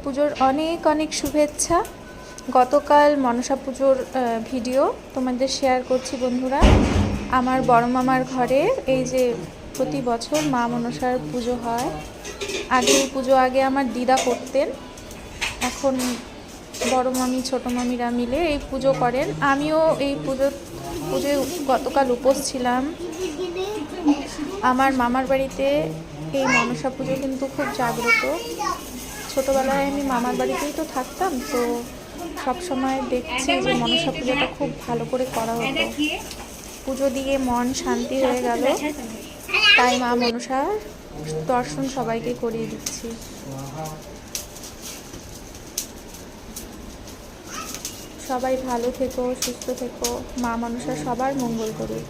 পুজোর অনেক অনেক শুভেচ্ছা। গতকাল মনসা পুজোর ভিডিও তোমাদের শেয়ার করছি বন্ধুরা। আমার বড় মামার ঘরে এই যে প্রতি বছর মা মনসার পুজো হয়। আগে এই পুজো আমার দিদা করতেন, এখন বড় মামি ছোট মামিরা মিলে এই পুজো করেন। আমিও এই পুজোয় গতকাল উপোস ছিলাম। আমার মামার বাড়িতে এই মনসা পুজো কিন্তু খুব জাগ্রত। ছোটোবেলায় আমি মামার বাড়িতেই তো থাকতাম, তো সবসময় দেখছি যে মনসা পুজোটা খুব ভালো করে করা হতো। পুজো দিয়ে মন শান্তি হয়ে গেল, তাই মা মনসার দর্শন সবাইকে করিয়ে দিচ্ছি। সবাই ভালো থেকো, সুস্থ থেকো, মা মনসা সবার মঙ্গল করুক।